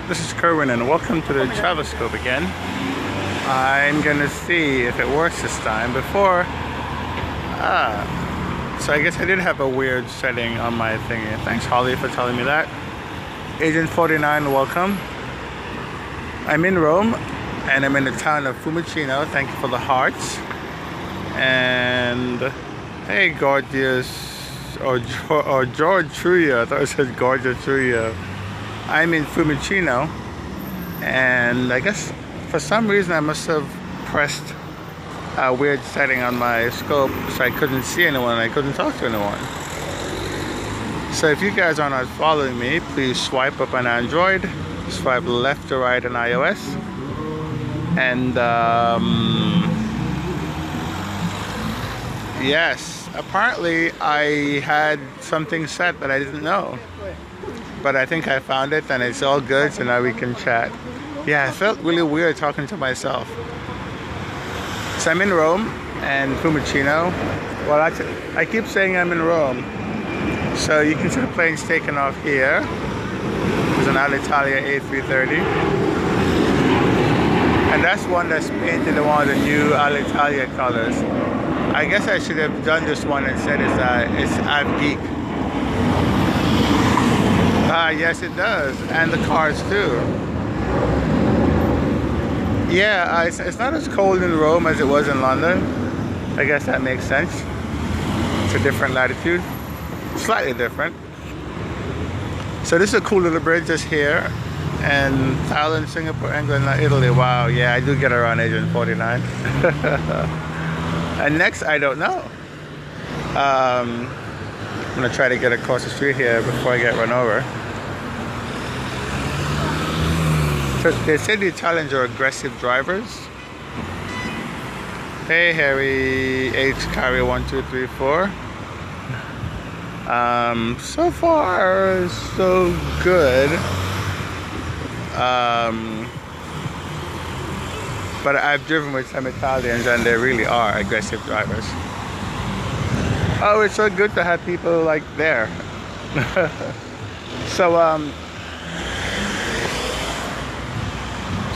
This is Kerwin and welcome to the Travoscope again. I'm gonna see if it works this time before. So I guess I did have a weird setting on my thingy. Thanks Holly for telling me that. Agent 49, welcome. I'm in Rome and I'm in the town of Fiumicino. Thank you for the hearts. And hey, gorgeous. Or George Trujillo. I thought it said gorgeous Trujillo. I'm in Fiumicino, and I guess for some reason I must have pressed a weird setting on my scope so I couldn't see anyone, I couldn't talk to anyone. So if you guys are not following me, please swipe up on Android, swipe left to right on iOS, and yes, apparently I had something set that I didn't know, but I think I found it and it's all good, so now we can chat. Yeah, I felt really weird talking to myself. So I'm in Rome and Fiumicino. Well, actually, I keep saying I'm in Rome. So you can see the planes taking off here. There's an Alitalia A330. And that's one that's painted in one of the new Alitalia colors. I guess I should have done this one and said it's Avgeek. Yes, it does, and the cars too. Yeah, it's not as cold in Rome as it was in London. I guess that makes sense. It's a different latitude, slightly different. So this is a cool little bridge just here, and Thailand, Singapore, England, Italy. Wow, yeah, I do get around Agent 49. And next, I don't know. I'm gonna try to get across the street here before I get run over. So they say the Italians are aggressive drivers. Hey Harry, H carry 1 2 3 4. So far so good. But I've driven with some Italians and they really are aggressive drivers. Oh, it's so good to have people like there. So,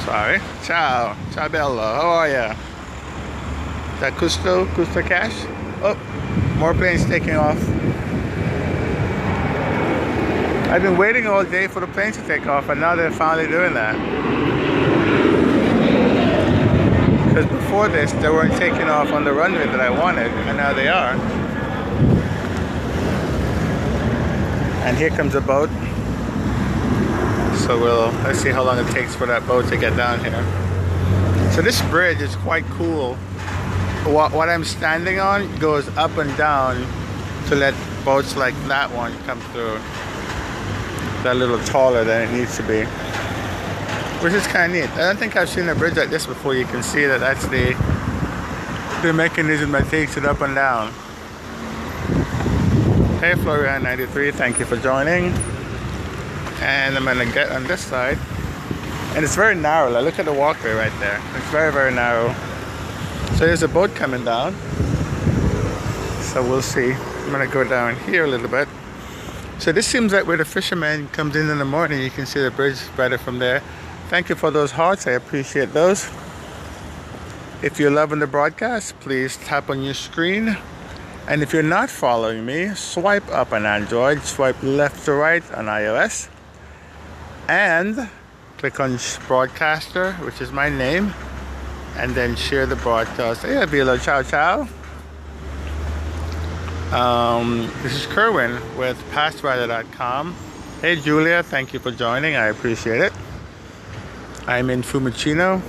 sorry. Ciao. Ciao bello. How are ya? Is that Custo Cash? Oh, more planes taking off. I've been waiting all day for the planes to take off and now they're finally doing that. Because before this, they weren't taking off on the runway that I wanted, and now they are. And here comes a boat. So let's see how long it takes for that boat to get down here. So this bridge is quite cool. What I'm standing on goes up and down to let boats like that one come through. They're a little taller than it needs to be, which is kind of neat. I don't think I've seen a bridge like this before. You can see that that's the mechanism that takes it up and down. Hey Florian 93, thank you for joining. And I'm gonna get on this side. And it's very narrow. Like, look at the walkway right there. It's very, very narrow. So there's a boat coming down. So we'll see. I'm gonna go down here a little bit. So this seems like where the fisherman comes in the morning. You can see the bridge better from there. Thank you for those hearts, I appreciate those. If you're loving the broadcast, please tap on your screen. And if you're not following me, swipe up on Android, swipe left to right on iOS, and click on Broadcaster, which is my name, and then share the broadcast. Hey Vilo, ciao ciao. This is Kerwin with PastRider.com. Hey Julia, thank you for joining, I appreciate it. I'm in Fiumicino,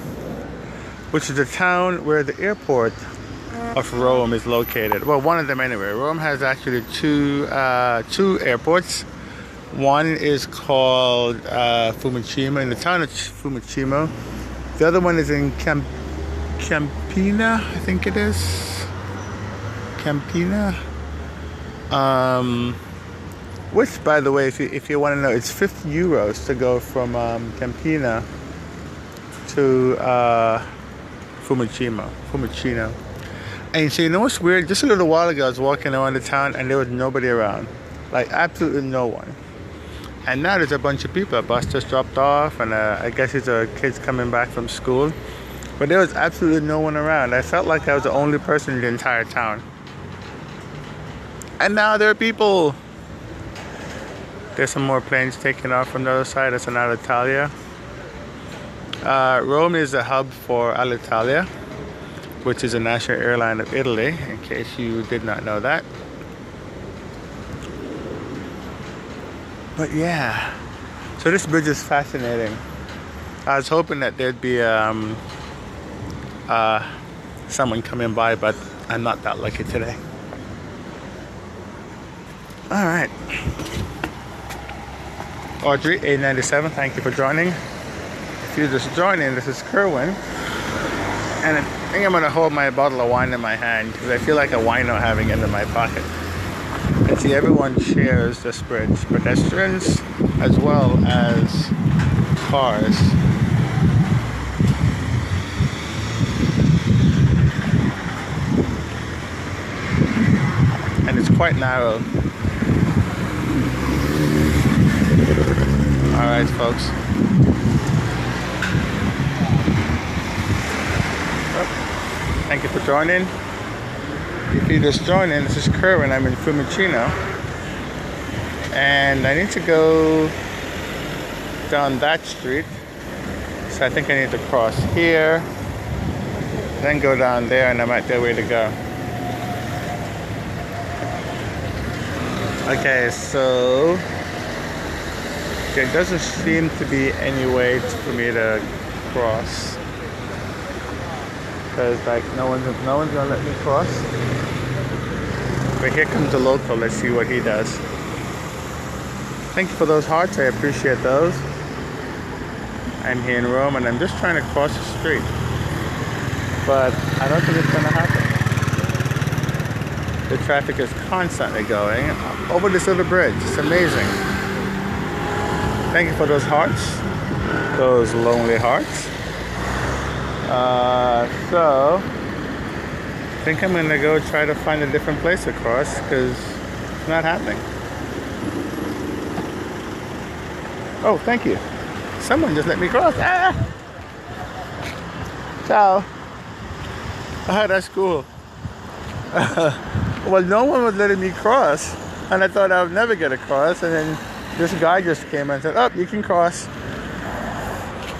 which is the town where the airport of Rome is located. Well, one of them anyway. Rome has actually two airports. One is called Fiumicino, in the town of Fiumicino. The other one is in Campina, I think it is. Campina. Which, by the way, if you want to know, it's 50 euros to go from Campina to Fiumicino. And so you know what's weird? Just a little while ago I was walking around the town and there was nobody around. Like absolutely no one. And now there's a bunch of people. A bus just dropped off, and I guess these are kids coming back from school. But there was absolutely no one around. I felt like I was the only person in the entire town. And now there are people. There's some more planes taking off from the other side. That's an Alitalia. Rome is the hub for Alitalia, which is a national airline of Italy, in case you did not know that. But yeah, so this bridge is fascinating. I was hoping that there'd be someone coming by, but I'm not that lucky today. All right. Audrey, 897, thank you for joining. If you're just joining, this is Kerwin. And I think I'm going to hold my bottle of wine in my hand because I feel like a wino having it in my pocket. And see, everyone shares this bridge, pedestrians as well as cars. And it's quite narrow. Alright, folks. Oh, thank you for joining. If you just joined in, this is Kerwin. I'm in Fiumicino. And I need to go down that street. So I think I need to cross here. Then go down there, and I'm at their way to go. Okay, so there doesn't seem to be any way for me to cross. Because like no one's gonna let me cross. But here comes the local. Let's see what he does. Thank you for those hearts. I appreciate those. I'm here in Rome and I'm just trying to cross the street. But I don't think it's gonna happen. The traffic is constantly going over this little bridge. It's amazing. Thank you for those hearts. Those lonely hearts. So I think I'm gonna go try to find a different place to cross because it's not happening. Oh, thank you. Someone just let me cross. Ah! Ciao. Ah, that's cool. Well, no one was letting me cross, and I thought I would never get across, and then this guy just came and said, "Oh, you can cross."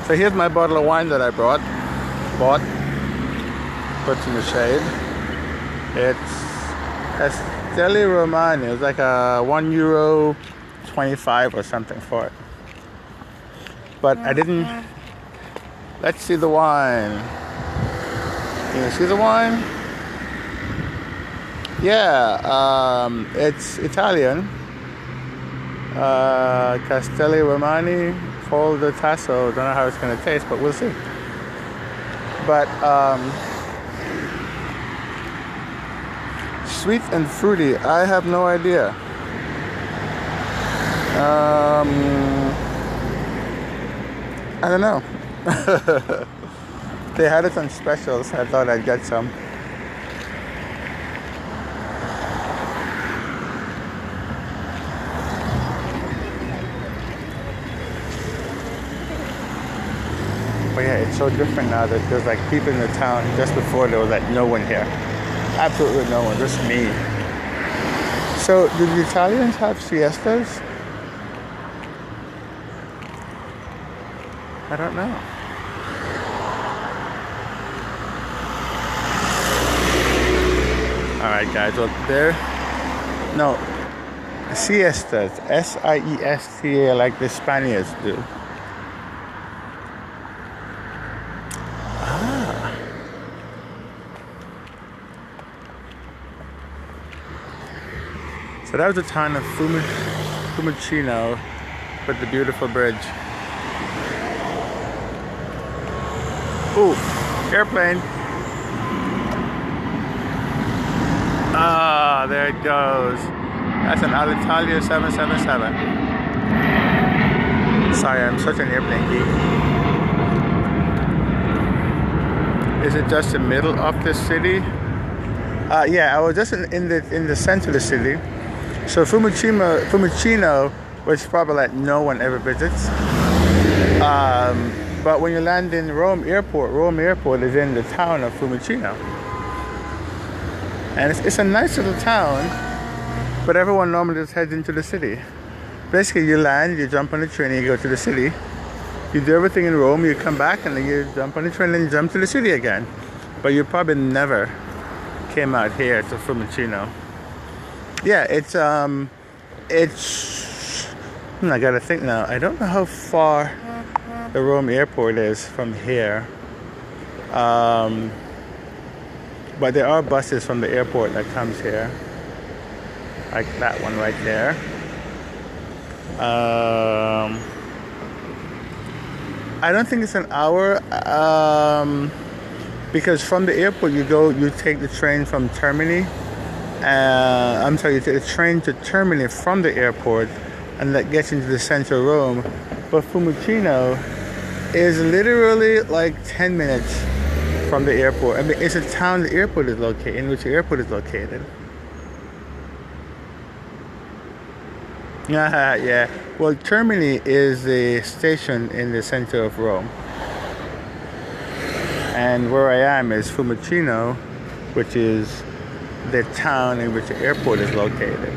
So here's my bottle of wine that I bought, put in the shade. It's Castelli Romani. It's like a €1.25 or something for it. But I didn't. Let's see the wine. Can you see the wine? Yeah, it's Italian. Castelli Romani, Col de Tasso. Don't know how it's going to taste, but we'll see. But sweet and fruity, I have no idea. I don't know. They had it on specials, so I thought I'd get some. But yeah, it's so different now that there's like people in the town. Just before there was like no one here. Absolutely no one, just me. So do the Italians have siestas? I don't know. Alright guys, well no, siestas, S-I-E-S-T-A, like the Spaniards do. So that was the town of Fiumicino with the beautiful bridge. Ooh, airplane. Ah, there it goes. That's an Alitalia 777. Sorry, I'm such an airplane geek. Is it just the middle of the city? Yeah, I was just in the center of the city. So Fiumicino which probably like no one ever visits. But when you land in Rome Airport is in the town of Fiumicino. And it's a nice little town, but everyone normally just heads into the city. Basically, you land, you jump on the train, and you go to the city. You do everything in Rome, you come back, and then you jump on the train and jump to the city again. But you probably never came out here to Fiumicino. Yeah, I gotta think now. I don't know how far the Rome airport is from here. But there are buses from the airport that comes here. Like that one right there. I don't think it's an hour. Because from the airport you take the train from Termini. You take the train to Termini from the airport, and that gets into the center of Rome. But Fiumicino is literally like 10 minutes from the airport. I mean, it's a town in which the airport is located. Yeah. Well, Termini is the station in the center of Rome. And where I am is Fiumicino, which is the town in which the airport is located.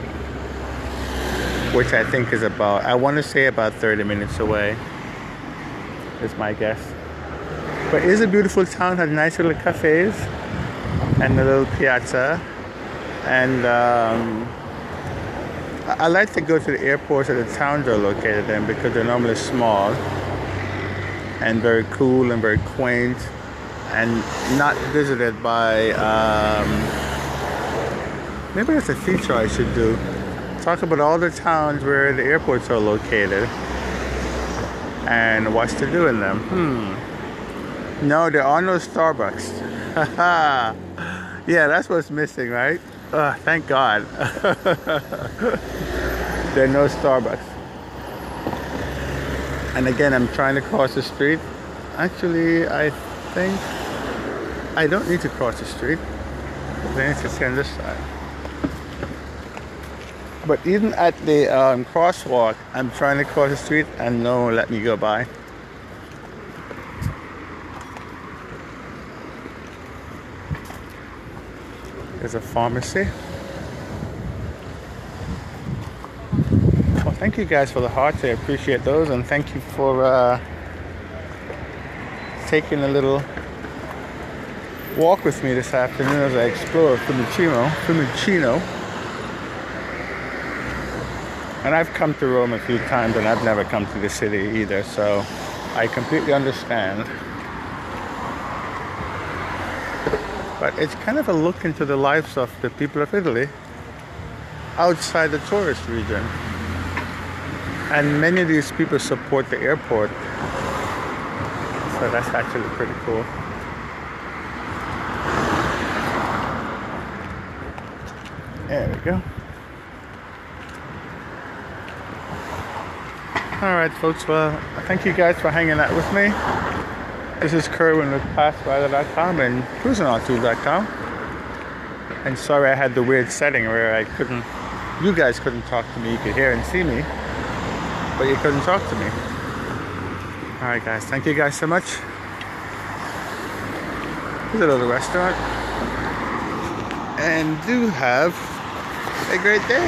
Which I think is I want to say about 30 minutes away. Is my guess. But it is a beautiful town, has nice little cafes and a little piazza. And I like to go to the airports that the towns are located in because they're normally small and very cool and very quaint and not visited by, maybe that's a feature I should do. Talk about all the towns where the airports are located and what's to do in them. No, there are no Starbucks. Yeah, that's what's missing, right? Thank God. There are no Starbucks. And again, I'm trying to cross the street. Actually, I think I don't need to cross the street. I need to stay on this side. But even at the crosswalk, I'm trying to cross the street and no one let me go by. There's a pharmacy. Well, thank you guys for the hearts. I appreciate those, and thank you for taking a little walk with me this afternoon as I explore Fiumicino. And I've come to Rome a few times, and I've never come to the city either, so I completely understand. But it's kind of a look into the lives of the people of Italy outside the tourist region. And many of these people support the airport. So that's actually pretty cool. There we go. Alright folks, well, thank you guys for hanging out with me. This is Kerwin with PassRider.com and CruisingOnTour.com. And sorry I had the weird setting where you guys couldn't talk to me. You could hear and see me, but you couldn't talk to me. Alright guys, thank you guys so much. Here's a little restaurant. And do have a great day.